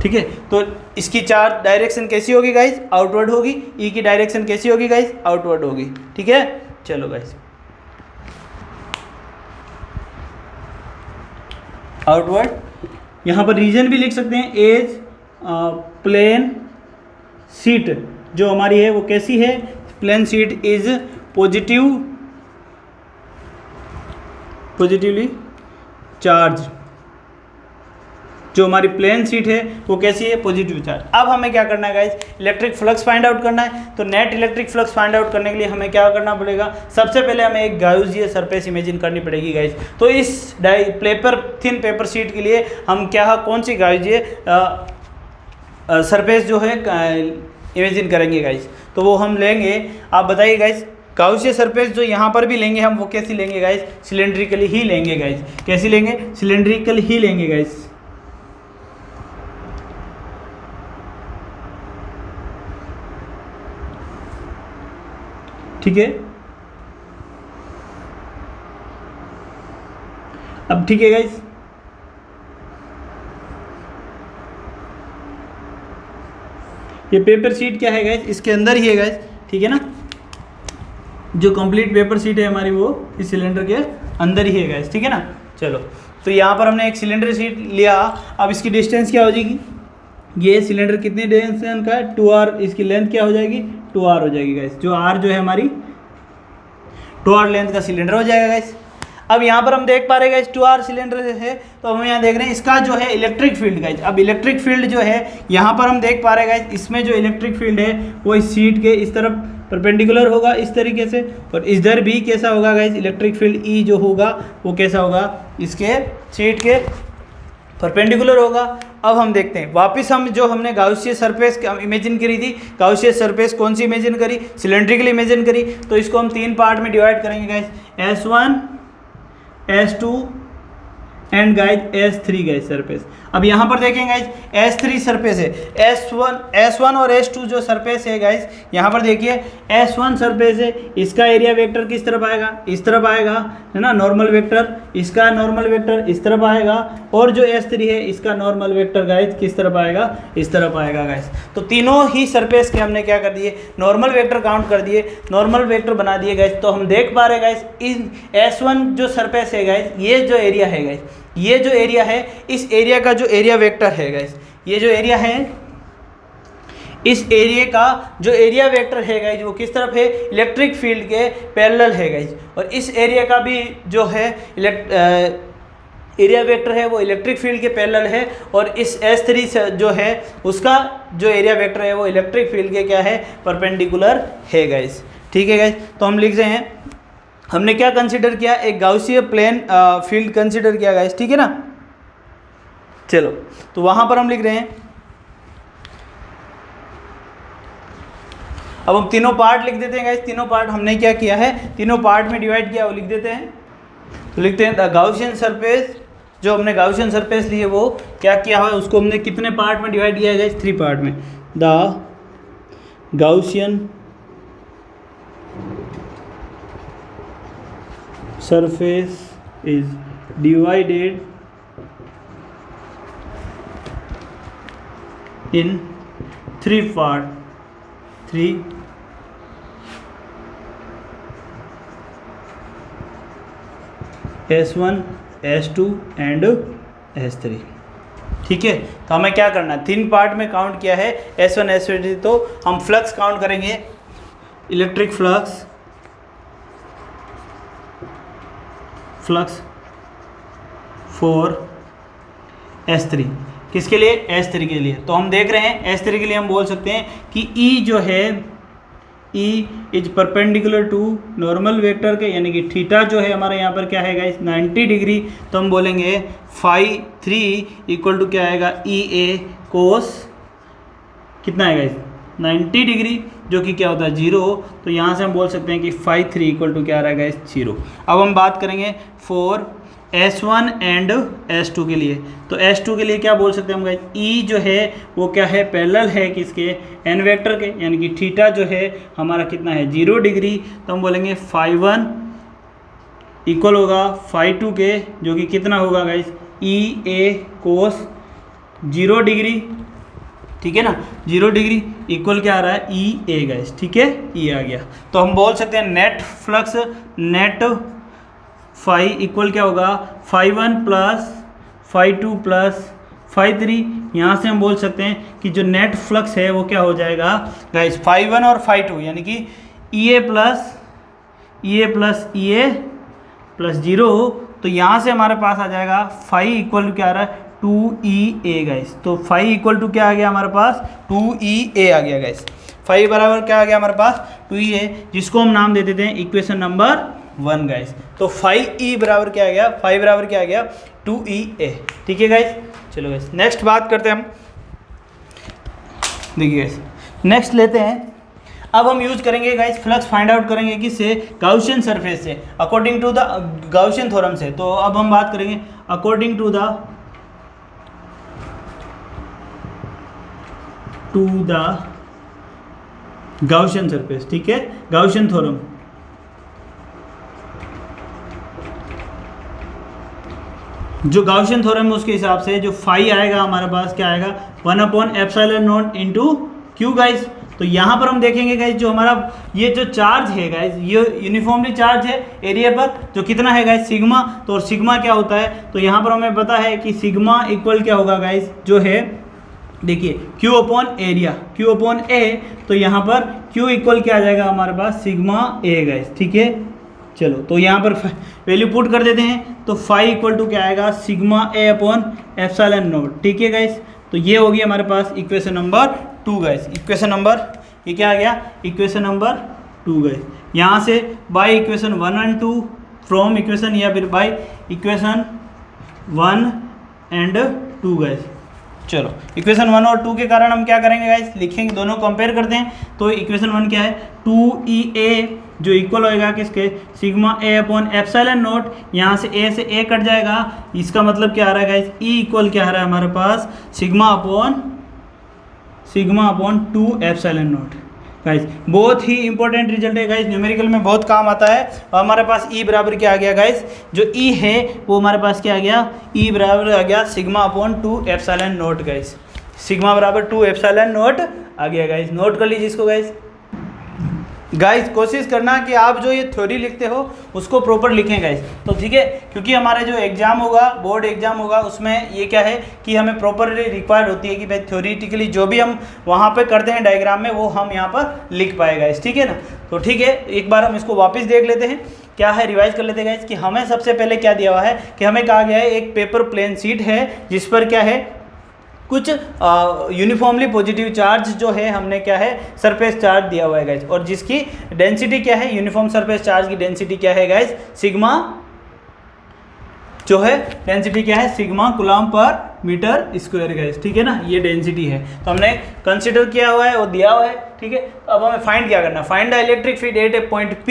ठीक है, तो इसकी चार्ज डायरेक्शन कैसी होगी गाइस, आउटवर्ड होगी। ई की डायरेक्शन कैसी होगी गाइस, आउटवर्ड होगी। ठीक है, चलो गाइस, आउटवर्ड। यहाँ पर रीजन भी लिख सकते हैं, एज प्लेन सीट जो हमारी है वो कैसी है, plane sheet is positively charge. जो हमारी प्लेन सीट है वो कैसी है, पॉजिटिव चार्ज। अब हमें क्या करना है guys, electric flux find out करना है। तो net electric flux find out करने के लिए हमें क्या करना पड़ेगा, सबसे पहले हमें एक गाउसियन सरफेस इमेजिन करनी पड़ेगी गाइस। तो इस थिन पेपर शीट के लिए हम कौन सी गाउसियन सरफेस जो है इमेजिन करेंगे गाइस। तो वो हम लेंगे, आप बताइए गाइस, गाउसियन सरफेस जो यहाँ पर भी लेंगे हम, वो कैसी लेंगे गाइस, सिलेंड्रिकली ही लेंगे गाइस। कैसी लेंगे, सिलेंड्रिकल ही लेंगे गाइस। ठीक है, अब ठीक है गाइस, ये पेपर शीट क्या है गाइस, इसके अंदर ही है गाइस। ठीक है ना, जो कंप्लीट पेपर शीट है हमारी वो इस सिलेंडर के अंदर ही है गाइस। ठीक है ना, चलो, तो यहाँ पर हमने एक सिलेंडर शीट लिया। अब इसकी डिस्टेंस क्या हो जाएगी, ये सिलेंडर कितनी डिस्टेंस का है, 2r। इसकी लेंथ क्या हो जाएगी, 2r हो जाएगी गाइस। जो r जो है हमारी 2r लेंथ का सिलेंडर हो जाएगा गाइस। अब यहाँ पर हम देख पा रहे हैं गाइस 2r सिलेंडर है, तो हम यहाँ देख रहे हैं इसका जो है इलेक्ट्रिक फील्ड गाइस। अब इलेक्ट्रिक फील्ड जो है यहाँ पर हम देख पा रहे हैं गाइस, इसमें जो इलेक्ट्रिक फील्ड है वो इस सीट के इस तरफ परपेंडिकुलर होगा इस तरीके से, और इधर भी कैसा होगा गाइस, इलेक्ट्रिक फील्ड ई जो होगा वो कैसा होगा, इसके सीट के परपेंडिकुलर होगा। अब हम देखते हैं वापस, हम जो हमने गाउसियन सरफेस इमेजिन करी थी, गाउसियन सरफेस कौन सी इमेजिन करी, सिलेंड्रिकली इमेजिन करी। तो इसको हम 3 पार्ट में डिवाइड करेंगे guys, S1 S2 and guys S3 guys surface. अब यहाँ पर देखेंगे गाइस S3 सरफेस है, S1 और S2 जो सरफेस है गाइस, यहाँ पर देखिए S1 सरफेस है, इसका एरिया वेक्टर किस तरफ आएगा, इस तरफ आएगा, है ना, नॉर्मल वेक्टर। इसका नॉर्मल वेक्टर इस तरफ आएगा, और जो S3 है इसका नॉर्मल वेक्टर गाइस किस तरफ आएगा, इस तरफ आएगा गाइस। तो तीनों ही सरफेस के हमने क्या कर दिए, नॉर्मल वेक्टर काउंट कर दिए, नॉर्मल वेक्टर बना दिए गाइस। तो हम देख पा रहे गाइस, इन S1 जो सरफेस है गाइस, ये जो एरिया है गाइस, ये जो एरिया है, इस एरिया का जो एरिया वेक्टर है गाइस, ये जो एरिया है, इस एरिया का जो एरिया वेक्टर है गाइस वो किस तरफ है, इलेक्ट्रिक फील्ड के पैरेलल है गाइस। और इस एरिया का भी जो है एरिया वेक्टर है वो इलेक्ट्रिक फील्ड के पैरेलल है, और इस S3 जो है उसका जो एरिया वेक्टर है वो इलेक्ट्रिक फील्ड के क्या है, परपेंडिकुलर है गाइस। ठीक है गाइस, तो हम लिख रहे हैं, हमने क्या कंसीडर किया, एक गाउसियन प्लेन फील्ड कंसीडर किया गाइस। ठीक है ना, चलो, तो वहां पर हम लिख रहे हैं, अब हम तीनों पार्ट लिख देते हैं गाइस। तीनों पार्ट हमने क्या किया है, तीनों पार्ट में डिवाइड किया, वो लिख देते हैं। तो लिखते हैं द गाउसियन सरफेस, जो हमने गाउसियन सरफेस ली है वो क्या किया है, उसको हमने कितने पार्ट में डिवाइड किया है गाइस, 3 पार्ट में। The Gaussian surface is divided in 3 parts, 3 S1 S2 and S3। ठीक है, तो हमें क्या करना है, 3 पार्ट में काउंट किया है S1 S2। तो हम फ्लक्स काउंट करेंगे, इलेक्ट्रिक फ्लक्स फॉर S3, किसके लिए, S3 के लिए। तो हम देख रहे हैं S3 के लिए हम बोल सकते हैं कि E जो है, E is perpendicular to normal vector के, यानी कि थीटा जो है हमारे यहाँ पर क्या है गाइस, 90 डिग्री। तो हम बोलेंगे φ3 इक्वल टू क्या आएगा, EA कोस कितना है गाइस, 90 डिग्री, जो कि क्या होता है 0। तो यहाँ से हम बोल सकते हैं कि φ3 इक्वल टू क्या आ रहा है गाइस, 0। अब हम बात करेंगे फॉर S1 एंड S2 के लिए। तो S2 के लिए क्या बोल सकते हैं हम गाइस, E जो है वो क्या है, पैरेलल है किसके, एन वेक्टर के, यानी कि थीटा जो है हमारा कितना है 0 डिग्री। तो हम बोलेंगे φ1 इक्वल होगा φ2 के, जो कि कितना होगा गाइस, EA कोस 0 डिग्री, ठीक है ना, 0 डिग्री इक्वल क्या आ रहा है, EA गाइस, ठीक है, E आ गया। तो हम बोल सकते हैं net flux, net phi equal क्या होगा, φ1 प्लस φ2 प्लस φ3। यहाँ से हम बोल सकते हैं कि जो नेट फ्लक्स है वो क्या हो जाएगा गाइस, φ1 और φ2 यानी कि EA प्लस EA प्लस 0। तो यहाँ से हमारे पास आ जाएगा फाई इक्वल क्या आ रहा है, 2EA गाइस। तो फाई इक्वल टू क्या आ गया हमारे पास, 2EA आ गया गाइस। फाई बराबर क्या आ गया हमारे पास, 2EA, जिसको हम नाम दे देते हैं इक्वेशन नंबर 1 गाइस। तो फाई बराबर क्या आ गया, फाई बराबर क्या आ गया, 2EA, ठीक है गाइस। चलो गाइस नेक्स्ट बात करते हैं हम, देखिए गाइस नेक्स्ट लेते हैं। अब हम यूज करेंगे गाइस फ्लक्स फाइंड आउट करेंगे किससे, गाउसियन सरफेस से, according to the Gaussian theorem से। तो अब हम बात करेंगे according to the Gaussian surface, ठीक है, गाउसियन थ्योरम। जो गाउसियन थ्योरम है उसके हिसाब से जो फाई आएगा हमारे पास क्या आएगा, 1/ε0 इंटू क्यू गाइस। तो यहाँ पर हम देखेंगे गाइस, जो हमारा ये जो चार्ज है गाइस, ये यूनिफॉर्मली चार्ज है एरिया पर, जो कितना है गाइस, सिग्मा। तो और सिग्मा क्या होता है, तो यहाँ पर हमें पता है कि सिग्मा इक्वल क्या होगा गाइस, जो है देखिए Q upon area, Q upon A. तो यहाँ पर Q इक्वल क्या आ जाएगा हमारे पास, सिग्मा ए गाइस, ठीक है। चलो तो यहाँ पर वैल्यू पुट कर देते हैं। तो फाई इक्वल टू क्या आएगा, सिग्मा ए अपॉन ε0, ठीक है गाइस। तो ये होगी हमारे पास equation number 2 guys. Equation number ये क्या आ गया, इक्वेशन नंबर 2 गाइस। यहाँ से by equation 1 and 2 from equation, या फिर बाय इक्वेशन 1 एंड 2 गाइस। चलो इक्वेशन 1 और 2 के कारण हम क्या करेंगे गाइस, लिखेंगे, दोनों कंपेयर करते हैं। तो इक्वेशन 1 क्या है, 2EA जो इक्वल होएगा किसके, सिग्मा ए अपॉन ε0। यहाँ से ए से ए कट जाएगा, इसका मतलब क्या आ रहा है गाइस, E इक्वल क्या आ रहा है हमारे पास, सिग्मा अपॉन 2ε0 गाइस। बहुत ही इंपॉर्टेंट रिजल्ट है गाइस, न्यूमेरिकल में बहुत काम आता है। और हमारे पास E बराबर क्या आ गया गाइस, जो E है वो हमारे पास क्या आ गया, E बराबर आ गया सिग्मा अपॉन 2ε0 गाइस। सिग्मा बराबर 2ε0 आ गया गाइस, नोट कर लीजिए इसको गाइस। कोशिश करना कि आप जो ये थ्योरी लिखते हो उसको प्रॉपर लिखें गाइस, तो ठीक है, क्योंकि हमारे जो एग्जाम होगा, बोर्ड एग्जाम होगा, उसमें ये क्या है कि हमें प्रॉपरली रिक्वायर्ड होती है कि भाई थ्योरीटिकली जो भी हम वहाँ पे करते हैं डायग्राम में, वो हम यहाँ पर लिख पाए गाइस, ठीक है ना। तो ठीक है, एक बार हम इसको वापस देख लेते हैं, क्या है, रिवाइज कर लेते हैं गाइस। कि हमें सबसे पहले क्या दिया हुआ है, कि हमें कहा गया है एक पेपर प्लेन शीट है जिस पर क्या है, कुछ यूनिफॉर्मली पॉजिटिव चार्ज जो है हमने क्या है, सरफेस चार्ज दिया हुआ है गाइस, और जिसकी डेंसिटी क्या है, यूनिफॉर्म सरफेस चार्ज की डेंसिटी क्या है गाइस, सिग्मा जो है, डेंसिटी क्या है, sigma coulomb per metre square guys, ठीक है ना, ये डेंसिटी है। तो हमने कंसिडर किया हुआ है और दिया हुआ है, ठीक है। अब हमें फाइंड क्या करना है, find the electric field at a point P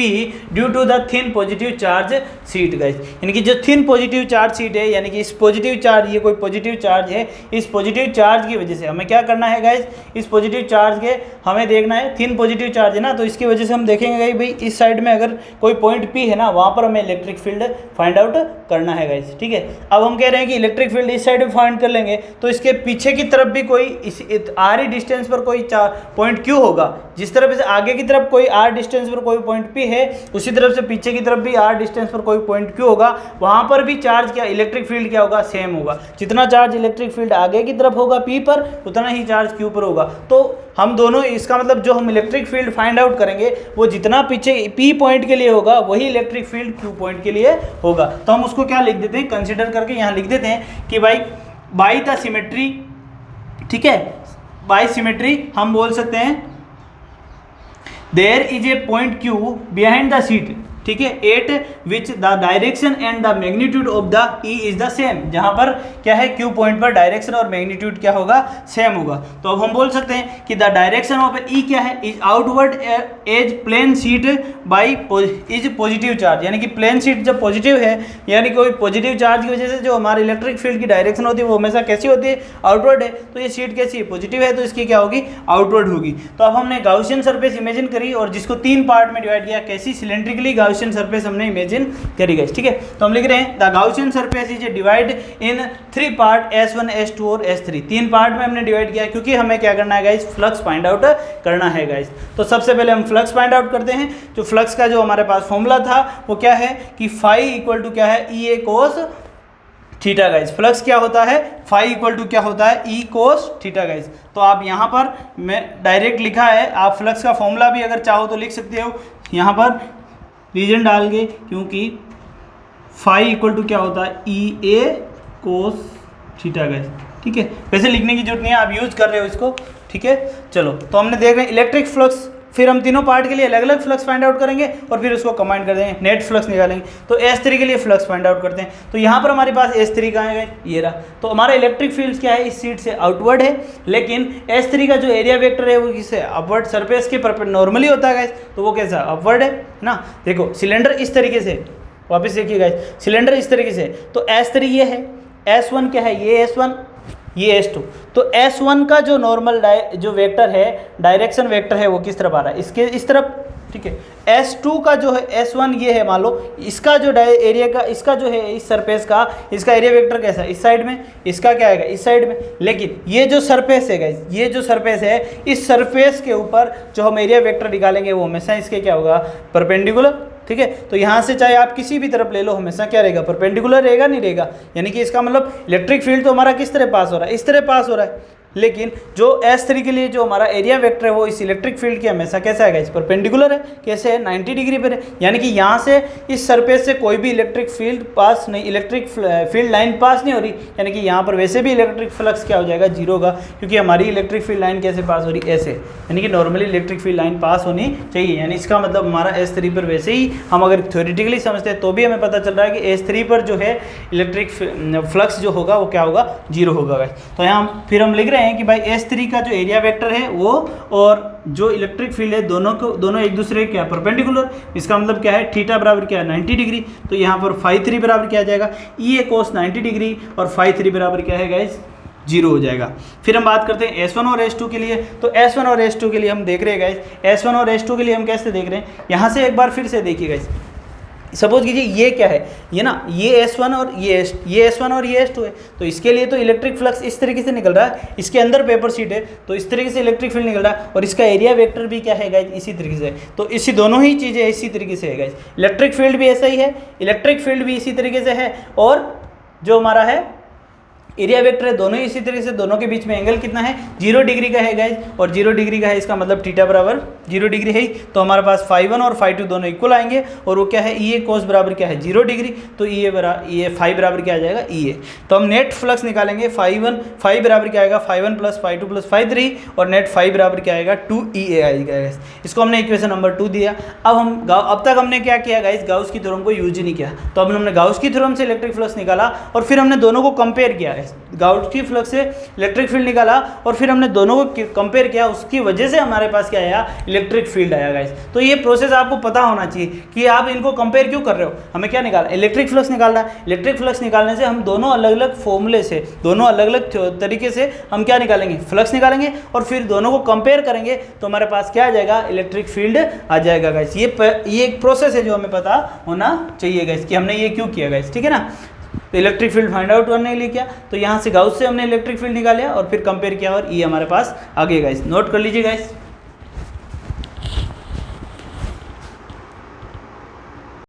due to the thin positive charge sheet guys. यानी कि जो थिन पॉजिटिव चार्ज शीट है, यानी कि इस पॉजिटिव चार्ज, ये कोई पॉजिटिव चार्ज है, इस पॉजिटिव चार्ज की वजह से हमें क्या करना है गाइस, इस पॉजिटिव चार्ज के हमें देखना है, थिन पॉजिटिव चार्ज है ना, तो इसकी वजह से हम देखेंगे गाइस, भाई इस साइड में अगर कोई पॉइंट P है ना, वहाँ पर हमें इलेक्ट्रिक फील्ड फाइंड आउट करना है गाइस, ठीक है। अब हम कह रहे हैं कि इलेक्ट्रिक फील्ड इस साइड में फाइंड कर लेंगे, तो इसके पीछे की तरफ भी कोई इस r डिस्टेंस पर कोई पॉइंट Q होगा। जिस तरफ से आगे की तरफ कोई r डिस्टेंस पर कोई पॉइंट P है, उसी तरफ से पीछे की तरफ भी r डिस्टेंस पर कोई पॉइंट Q होगा। वहाँ पर भी चार्ज क्या, इलेक्ट्रिक फील्ड क्या होगा, सेम होगा। जितना चार्ज इलेक्ट्रिक फील्ड आगे की तरफ होगा P पर, उतना ही चार्ज Q पर होगा। तो हम दोनों, इसका मतलब जो हम इलेक्ट्रिक फील्ड फाइंड आउट करेंगे, वो जितना पीछे P पॉइंट के लिए होगा, वही इलेक्ट्रिक फील्ड Q पॉइंट के लिए होगा। तो हम उसको क्या लिख देते हैं, कंसिडर करके यहाँ लिख देते हैं कि भाई बाई द सिमेट्री, ठीक है, बाई सिमेट्री हम बोल सकते हैं there is a point Q behind the sheet, ठीक है, at which the direction and the magnitude of the E is the same, जहां पर क्या है Q पॉइंट पर डायरेक्शन और मैग्नीट्यूड क्या होगा, सेम होगा। तो अब हम बोल सकते हैं कि द डायरेक्शन ऑफ ई क्या है, is outward as plane sheet by is positive charge, यानी कि प्लेन शीट जब पॉजिटिव है, यानी कोई पॉजिटिव चार्ज की वजह से जो हमारी इलेक्ट्रिक फील्ड की डायरेक्शन होती है वो हमेशा कैसी होती है, आउटवर्ड है। तो ये शीट कैसी है, पॉजिटिव है, तो इसकी क्या होगी, आउटवर्ड होगी। तो अब हमने गाउसियन सरफेस इमेजिन करी और जिसको 3 पार्ट में डिवाइड किया, कैसी, सिलेंड्रिकली गाउसियन सरफेस हमने इमेजिन करी गई, ठीक है। तो हम लिख रहे हैं the Gaussian surface is divide in 3 part S1 S2 और S3, 3 पार्ट में हमने डिवाइड किया क्योंकि हमें क्या करना है गाइस, फ्लक्स फाइंड आउट करना है गाइस। तो सबसे पहले हम फ्लक्स फाइंड आउट करते हैं। जो फ्लक्स का जो हमारे पास फॉर्मूला था वो क्या है कि फाई इक्वल टू क्या है, ई ए कोस थीटा गाइस। फ्लक्स क्या होता है, फाई इक्वल टू क्या होता है, ई कोस थीटा गाइस। तो आप यहाँ पर मैं डायरेक्ट लिखा है, आप फ्लक्स का फॉर्मूला भी अगर चाहो तो लिख सकते हो यहाँ पर रीजन डाल के, क्योंकि फाई इक्वल टू क्या होता है, ई ए कोस थीटा गाइस, ठीक है। वैसे लिखने की जरूरत नहीं है, आप यूज कर रहे हो इसको, ठीक है। चलो, तो हमने देख रहे हैं इलेक्ट्रिक फ्लक्स, फिर हम तीनों पार्ट के लिए अलग अलग फ्लक्स फाइंड आउट करेंगे और फिर उसको कंबाइन कर देंगे, नेट फ्लक्स निकालेंगे। तो S3 के लिए फ्लक्स फाइंड आउट करते हैं। तो यहाँ पर हमारे पास S3 कहाँ है, ये रहा। तो हमारा इलेक्ट्रिक फील्ड क्या है, इस शीट से आउटवर्ड है, लेकिन S3 का जो एरिया वेक्टर है वो किससे, अपवर्ड सरफेस के नॉर्मली होता है गाइस। तो वो कैसा, अपवर्ड है ना। देखो सिलेंडर इस तरीके से, वापस देखिए गाइस, सिलेंडर इस तरीके से, तो S3 ये है, S1 क्या है, ये S1, ये S2। तो S1 का जो नॉर्मल जो वेक्टर है, डायरेक्शन वेक्टर है, वो किस तरफ आ रहा है, इसके इस तरफ, ठीक है। S2 का जो है, S1 ये है, मान लो इसका जो एरिया का, इसका जो है इस सरफेस का, इसका एरिया वेक्टर कैसा है, इस साइड में, इसका क्या आएगा, इस साइड में। लेकिन ये जो सरफेस है गाइस, ये जो सरफेस है, इस सरफेस के ऊपर जो हम एरिया वेक्टर निकालेंगे वो हमेशा इसके क्या होगा, परपेंडिकुलर, ठीक है। तो यहाँ से चाहे आप किसी भी तरफ ले लो, हमेशा क्या रहेगा, परपेंडिकुलर रहेगा, नहीं रहेगा। यानी कि इसका मतलब इलेक्ट्रिक फील्ड तो हमारा किस तरह पास हो रहा है, इस तरह पास हो रहा है। लेकिन जो S3 के लिए जो हमारा एरिया वेक्टर है वो इस इलेक्ट्रिक फील्ड के हमेशा कैसा आएगा, इस परपेंडिकुलर है। कैसे है, 90 डिग्री पर है। यानी कि यहाँ से इस सरफेस से कोई भी इलेक्ट्रिक फील्ड पास नहीं, इलेक्ट्रिक फील्ड लाइन पास नहीं हो रही। यानी कि यहाँ पर वैसे भी इलेक्ट्रिक फ्लक्स क्या हो जाएगा, जीरो होगा, क्योंकि हमारी इलेक्ट्रिक फील्ड लाइन कैसे पास हो रही, ऐसे। यानी कि नॉर्मली इलेक्ट्रिक फील्ड लाइन पास होनी चाहिए। यानी इसका मतलब हमारा S3 पर वैसे ही हम अगर थ्योरेटिकली समझते हैं तो भी हमें पता चल रहा है कि S3 पर जो है इलेक्ट्रिक फ्लक्स जो होगा वो क्या होगा, जीरो होगा। तो यहाँ फिर हम लिख रहे हैं कि भाई S3 का जो एरिया वेक्टर है वो और जो इलेक्ट्रिक फील्ड है दोनों एक दूसरे क्या परपेंडिकुलर। इसका मतलब क्या है, थीटा बराबर क्या है, 90 डिग्री। तो यहाँ पर फाई 3 बराबर क्या आ जाएगा, ई ए कोस 90 डिग्री, और फाई 3 बराबर क्या है गाइस, जीरो हो जाएगा। फिर हम बात करते हैं S1 और S2 के लिए। तो S1 और S2 के लिए हम देख रहे हैं गाइस, S1 और S2 के लिए हम कैसे देख रहे हैं, यहाँ से एक बार फिर से देखिए गाइस। सपोज कीजिए ये क्या है, ये ना, ये S1 और ये S1 और ये S2 है। तो इसके लिए तो इलेक्ट्रिक फ्लक्स इस तरीके से निकल रहा है, इसके अंदर पेपर शीट है, तो इस तरीके से इलेक्ट्रिक फील्ड निकल रहा है, और इसका एरिया वेक्टर भी क्या है गाइस, इसी तरीके से। तो इसी दोनों ही चीज़ें इसी तरीके से है गाइस। इलेक्ट्रिक फील्ड भी ऐसा ही है, इलेक्ट्रिक फील्ड भी इसी तरीके से है, और जो हमारा है एरिया वेक्टर है, दोनों ही इसी तरीके से। दोनों के बीच में एंगल कितना है, 0 डिग्री का है गाइज, और 0 डिग्री का है, इसका मतलब थीटा बराबर 0 डिग्री है। तो हमारे पास फाई 1 और फाई 2 दोनों इक्वल आएंगे, और वो क्या है, ई ए कोस बराबर क्या है, 0 डिग्री। तो ई ए फाई बराबर क्या आ जाएगा, ई ए। तो हम नेट फ्लक्स निकालेंगे, फाई बराबर क्या आएगा, phi 1 plus phi 2 plus phi 3, और नेट फाई बराबर क्या आएगा, 2 ई ए आएगा। इसको हमने इक्वेशन नंबर 2 दिया। अब तक हमने क्या किया गाइज, गाउस की थ्योरम को यूज ही नहीं किया। तो अब हमने गाउस की थ्योरम से इलेक्ट्रिक फ्लक्स निकाला, और फिर हमने दोनों को कंपेयर किया है, गाउस की फ्लक्स से इलेक्ट्रिक फील्ड निकाला, और फिर हमने दोनों को कंपेयर किया, उसकी वजह से हमारे पास क्या आया, इलेक्ट्रिक फील्ड आया गाइस। तो ये प्रोसेस आपको पता होना चाहिए कि आप इनको कंपेयर क्यों कर रहे हो। हमें क्या निकालना, इलेक्ट्रिक फ्लक्स निकालना है। इलेक्ट्रिक फ्लक्स निकालने से हम दोनों अलग अलग फॉर्मूले से, दोनों अलग अलग तरीके से हम क्या निकालेंगे, फ्लक्स निकालेंगे, और फिर दोनों को कंपेयर करेंगे, तो हमारे पास क्या आ जाएगा, इलेक्ट्रिक फील्ड आ जाएगा गाइस। ये एक प्रोसेस है जो हमें पता होना चाहिए गाइस, कि हमने ये क्यों किया गाइस, ठीक है ना। तो इलेक्ट्रिक फील्ड फाइंड आउट करने के लिए किया, तो यहाँ से गाउस से हमने इलेक्ट्रिक फील्ड निकाला और फिर कंपेयर किया, और ये हमारे पास आ गया गाइस। नोट कर लीजिए गाइस।